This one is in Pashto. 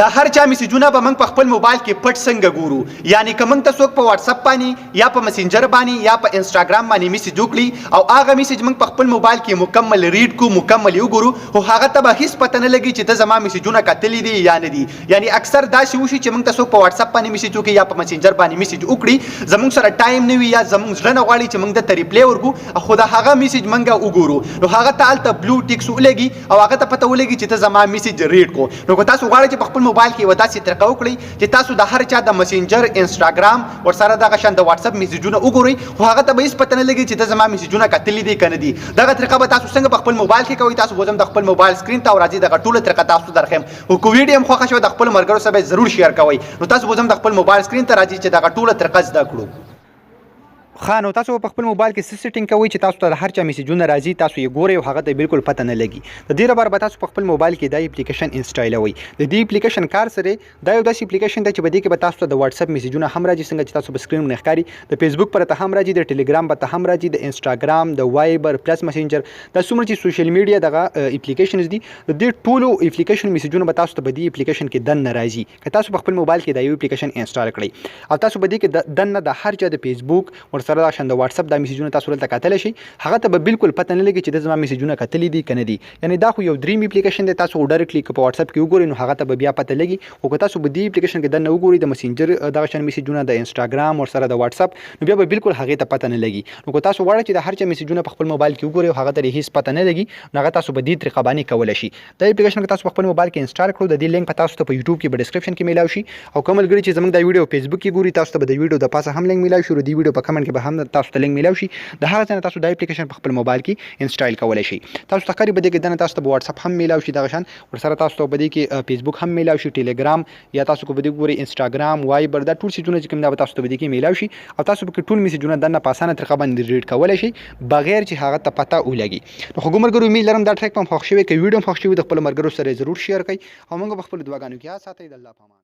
د هر چا میسجونه به موږ په خپل موبایل کې پټ څنګه ګورو، یعنی که موږ ته څوک په واتس اپ باندې یا په مسنجر باندې یا په انسټاګرام باندې میسج وکړي او هغه میسج موږ په خپل موبایل کې مکمل ریډ کو، مکمل وګورو، خو هغه ته به هیڅ پته نه لګي چې ته زما میسجونه کتلي دي یا نه دي. یعنی اکثر داسې وشي چې موږ ته څوک په واتس اپ باندې میسج وکړي یا په مسنجر باندې میسج وکړي، زموږ سره ټایم نه وي یا زموږ زړه نه غواړي چې موږ د ریپلی ورکړو، خو د هغه میسج موږ وګورو، نو هغه ته هلته بلو ټیکس ولګي او هغه ته پته ولګي چې ته زما میسج ریډ کو. نو که تاسو غواړئ چې په خپل موبایل کې یوه داسې طریقه وکړئ چې تاسو د هر چا د مسنجر، انسټاګرام ورسره دغه شان د واتس اپ میسجونه وګورئ، خو هغه ته به هېڅ پته نه لګي چې ته زما میسجونه کتلي دي که نه دي. دغه طریقه به تاسو څنګه په خپل موبایل کې کوئ، تاسو به د خپل موبایل سکرین ته ورځئ، دغه ټوله طریقه تاسو درښیم. خو که ویډیو هم خوښه شوه د خپلو ملګرو سره به ضرور شیر کوئ. نو تاسو به د خپل موبایل سکرین ته راځئ چې دغه ټوله طریقه زده کړو. نو تاسو په خپل موبایل کې څه سیټینګ کوئ چې تاسو ته هر چا میسجونه راځي، تاسو یې ګورئ او هغه ته بالکل پته نه لګي. د دې لپاره به تاسو په خپل موبایل کې دا اپلیکیشن انسټالوئ. د دې اپلیکیشن کار سره دا یو داسې اپلیکیشن دی چې په دې کې به تاسو ته د واتس اپ میسجونه هم راځي، څنګه چې تاسو په سکرین باندې ښکاري، د فیسبوک پر ته هم راځي، د ټیلیګرام پر ته هم راځي، د انسټاګرام، د وایبر پلس مسنجر، دا څومره چې سوشل میډیا دغه اپلیکیشنز دي، د دې ټولو اپلیکیشن میسجونه به تاسو ته په دې اپلیکیشن کې دننه راځي. که تاسو په خپل موبایل کې دا یو اپلیکیشن انسټال کړئ او تاسو په دې کې دننه د هر چا د فیسبوک ورسره د واتس اپ دا میسجونه تاسو ورته کتلی شي، هغه ته به بالکل پته نه لګي چې د زما میسجونه کتلي دي که نه دي. یعنې دا خو یو دریم اپلیکیشن دی، تاسو ډایرکټلی که په واتس اپ کې وګورئ نو هغه ته به بیا پته لګي. خو که تاسو په دې اپلیکیشن کې دننه وګورئ د مسنجر دغه شان میسجونه، د انسټاګرام ورسره د واتس اپ، نو بیا به بالکل هغې ته پته نه لګي. نو که تاسو غواړئ چې د هر چا میسجونه په خپل موبایل کې وګورئ او هغه ته هېڅ پته نه لګي، نو هغه تاسو په دې طریقه باندې کولی شي. دا اپلیکیشن که تاسو په خپل موبایل کې انسټال کړو، د دې لینک به تاسو ته په یوټیوب کې په ډسکرپشن کې میلاو شي، او کوم ملګري چې زموږ دا ویډیو فیسبوک کې ګوري، تاسو ته به د ویډیو د پاسه هم لینک میلاو شي، او د دې ویډیو په کمنټ کې به هم تاسو ته لینک میلاو شي. د هغه ځای نه تاسو دا اپلیکیشن په خپل موبایل کې انسټال کولی شي. تاسو ته ښکاري په دې کې دننه تاسو ته به واتس اپ هم میلاو شي، دغه شان ورسره تاسو ته په دې کې فیسبوک هم میلاو شي، ټیلیګرام، یا تاسو که په دې ګورئ انسټاګرام، وایبر، دا ټول سیټونه چې کوم دا به تاسو ته په دې کې میلاو شي، او تاسو پکې ټول میسجونه دننه په اسانه طریقه باندې ریډ کولی شي بغیر چې هغه ته پته ولګي. نو خو ملګرو امید لرم دا ټریک به هم خوښ شوی. که ویډیو هم خوښ شوي د خپلو ملګرو سره ضرور شیر کړئ او موږ به خپلو دعاګانو کې یاد ساتئ. د الله په امان.